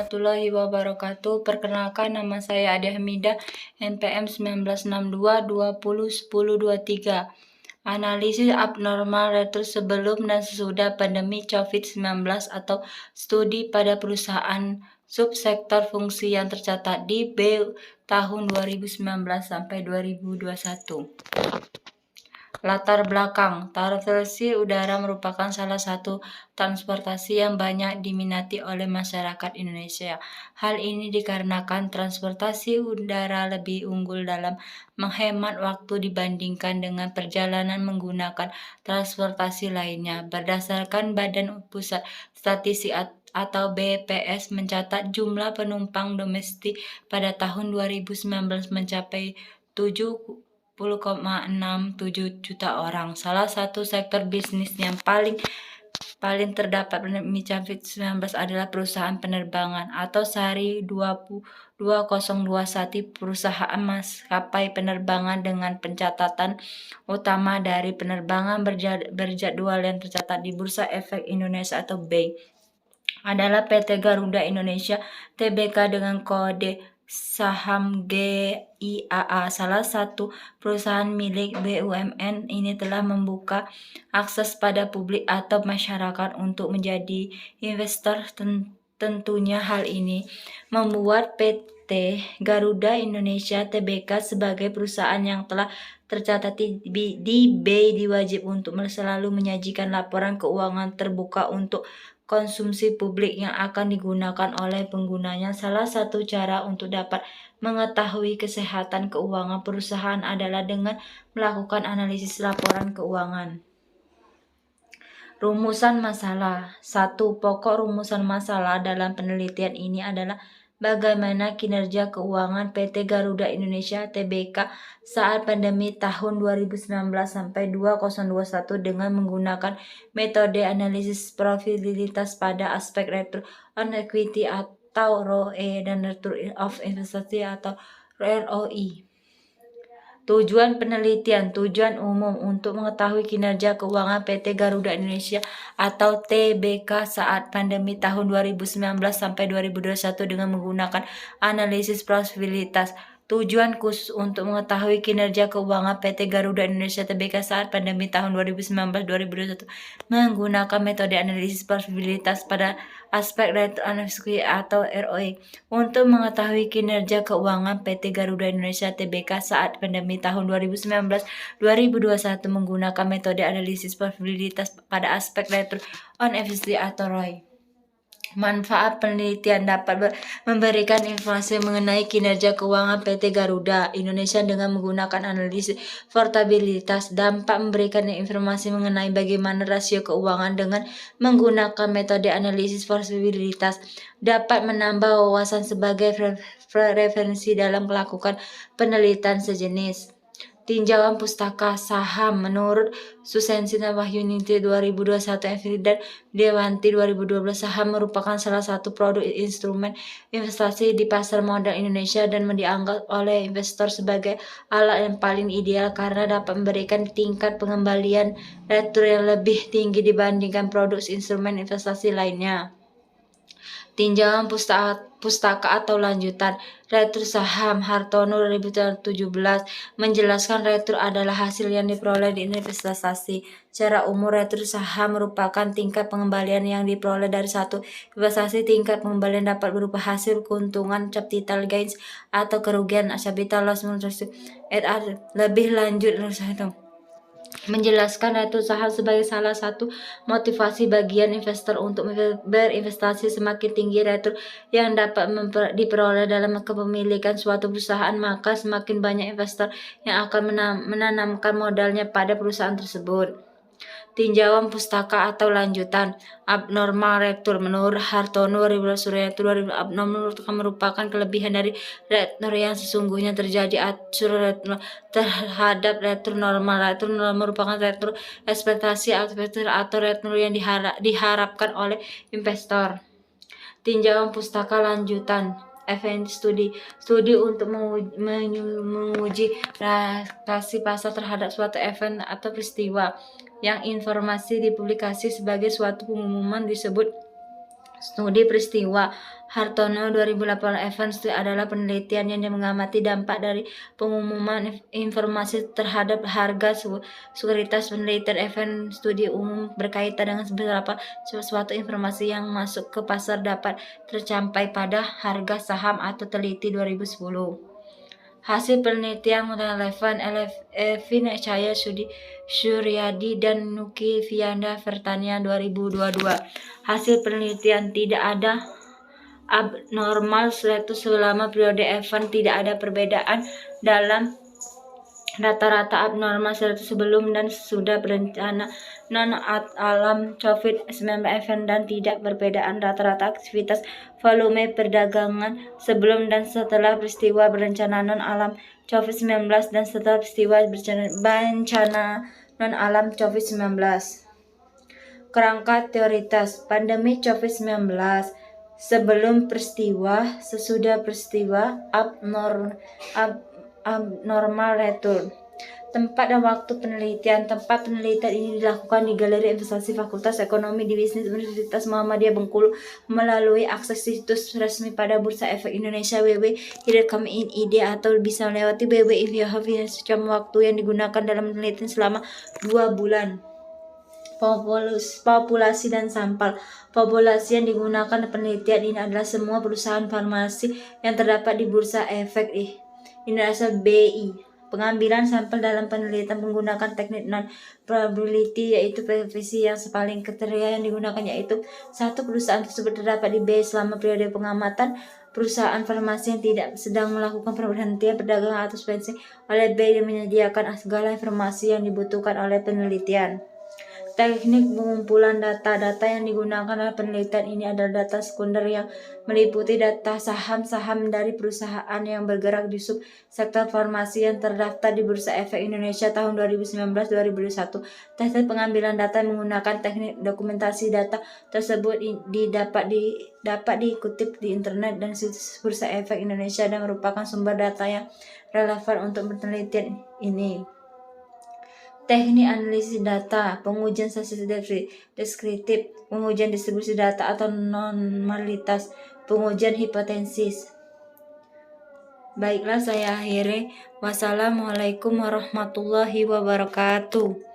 warahmatullahi wabarakatuh. Perkenalkan, nama saya Ade Hamidah, NPM 1962 20 10 23. Analisis abnormal retro sebelum dan sesudah pandemi COVID-19 atau studi pada perusahaan subsektor fungsi yang tercatat di B tahun 2019 sampai 2021. Latar belakang, transportasi udara merupakan salah satu transportasi yang banyak diminati oleh masyarakat Indonesia. Hal ini dikarenakan transportasi udara lebih unggul dalam menghemat waktu dibandingkan dengan perjalanan menggunakan transportasi lainnya. Berdasarkan Badan Pusat Statistik atau BPS mencatat jumlah penumpang domestik pada tahun 2019 mencapai 70,67 juta orang. Salah satu sektor bisnis yang paling terdapat pandemi COVID-19 adalah perusahaan penerbangan atau Sari 2021 perusahaan maskapai penerbangan dengan pencatatan utama dari penerbangan berjadwal yang tercatat di Bursa Efek Indonesia atau BEI adalah PT Garuda Indonesia Tbk dengan kode saham GIAA. Salah satu perusahaan milik BUMN ini telah membuka akses pada publik atau masyarakat untuk menjadi investor. Tentunya hal ini membuat PT Garuda Indonesia Tbk sebagai perusahaan yang telah tercatat di BEI diwajib untuk selalu menyajikan laporan keuangan terbuka untuk konsumsi publik yang akan digunakan oleh penggunanya. Salah satu cara untuk dapat mengetahui kesehatan keuangan perusahaan adalah dengan melakukan analisis laporan keuangan. Rumusan masalah. 1. Pokok rumusan masalah dalam penelitian ini adalah bagaimana kinerja keuangan PT Garuda Indonesia Tbk saat pandemi tahun 2019 sampai 2021 dengan menggunakan metode analisis profitabilitas pada aspek return on equity atau ROE dan return of investasi atau ROI. Tujuan penelitian, tujuan umum untuk mengetahui kinerja keuangan PT Garuda Indonesia atau Tbk saat pandemi tahun 2019 sampai 2021 dengan menggunakan analisis profitabilitas. Tujuan khusus untuk mengetahui kinerja keuangan PT Garuda Indonesia Tbk saat pandemi tahun 2019-2021 menggunakan metode analisis profitabilitas pada aspek return on equity atau ROE untuk mengetahui kinerja keuangan PT Garuda Indonesia Tbk saat pandemi tahun 2019-2021 menggunakan metode analisis profitabilitas pada aspek return on equity atau ROE. Manfaat penelitian dapat memberikan informasi mengenai kinerja keuangan PT Garuda Indonesia dengan menggunakan analisis portabilitas. Dapat memberikan informasi mengenai bagaimana rasio keuangan dengan menggunakan metode analisis portabilitas. Dapat menambah wawasan sebagai referensi dalam melakukan penelitian sejenis. Tinjauan pustaka saham menurut Susensi Wahyuniti 2021 dan Dewanti 2012. Saham merupakan salah satu produk instrumen investasi di pasar modal Indonesia dan dianggap oleh investor sebagai alat yang paling ideal karena dapat memberikan tingkat pengembalian return yang lebih tinggi dibandingkan produk instrumen investasi lainnya. Tinjauan pustaka atau lanjutan. Retur saham Hartono 2017 menjelaskan retur adalah hasil yang diperoleh di investasi. Secara umum retur saham merupakan tingkat pengembalian yang diperoleh dari satu investasi. Tingkat pengembalian dapat berupa hasil keuntungan, capital gains atau kerugian, capital loss. Lebih lanjut menjelaskan retur saham sebagai salah satu motivasi bagian investor untuk berinvestasi. Semakin tinggi retur yang dapat diperoleh dalam kepemilikan suatu perusahaan, maka semakin banyak investor yang akan menanamkan modalnya pada perusahaan tersebut. Tinjauan pustaka atau lanjutan. Abnormal retur menurut Hartono 2021 abnormal merupakan kelebihan dari retur yang sesungguhnya terjadi terhadap retur normal. Retur normal merupakan retur ekspektasi atau retur yang diharapkan oleh investor. Tinjauan pustaka lanjutan. Event studi untuk menguji reaksi pasar terhadap suatu event atau peristiwa yang informasi dipublikasi sebagai suatu pengumuman disebut Studi peristiwa Hartono 2008 Evans adalah penelitian yang mengamati dampak dari pengumuman informasi terhadap harga sekuritas. Penelitian event studi umum berkaitan dengan beberapa sesuatu informasi yang masuk ke pasar dapat tercapai pada harga saham atau teliti 2010. Hasil penelitian relevan Evin Cahaya Suryadi dan Nuki Vianda Vertania 2022. Hasil penelitian tidak ada abnormal status selama periode event, tidak ada perbedaan dalam rata-rata abnormal status sebelum dan sudah berencana non-alam COVID-19 event, dan tidak perbedaan rata-rata aktivitas volume perdagangan sebelum dan setelah peristiwa berencana non-alam COVID-19 dan setelah peristiwa bencana non-alam COVID-19. Kerangka teoritis pandemi COVID-19: sebelum peristiwa, sesudah peristiwa, abnormal return. Tempat dan waktu penelitian. Tempat penelitian ini dilakukan di Galeri Investasi Fakultas Ekonomi di Bisnis Universitas Muhammadiyah Bengkulu melalui akses situs resmi pada Bursa Efek Indonesia www.hidden.id atau bisa melewati www.info.hub. Jam waktu yang digunakan dalam penelitian selama 2 bulan. Populasi dan sampel. Populasi yang digunakan penelitian ini adalah semua perusahaan farmasi yang terdapat di Bursa Efek Indonesia BI. Pengambilan sampel dalam penelitian menggunakan teknik non-probability, yaitu prediksi yang paling kriteria yang digunakan yaitu satu perusahaan tersebut terdapat di B selama periode pengamatan. Perusahaan farmasi yang tidak sedang melakukan perhentian perdagangan atau suspensi oleh B yang menyediakan segala informasi yang dibutuhkan oleh penelitian. Teknik pengumpulan data. Data yang digunakan dalam penelitian ini adalah data sekunder yang meliputi data saham-saham dari perusahaan yang bergerak di subsektor farmasi yang terdaftar di Bursa Efek Indonesia tahun 2019-2021. Teknik pengambilan data menggunakan teknik dokumentasi data tersebut dapat dikutip di internet dan situs Bursa Efek Indonesia dan merupakan sumber data yang relevan untuk penelitian ini. Teknik analisis data, pengujian statistik deskriptif, pengujian distribusi data atau normalitas, pengujian hipotesis. Baiklah, saya akhiri. Wassalamualaikum warahmatullahi wabarakatuh.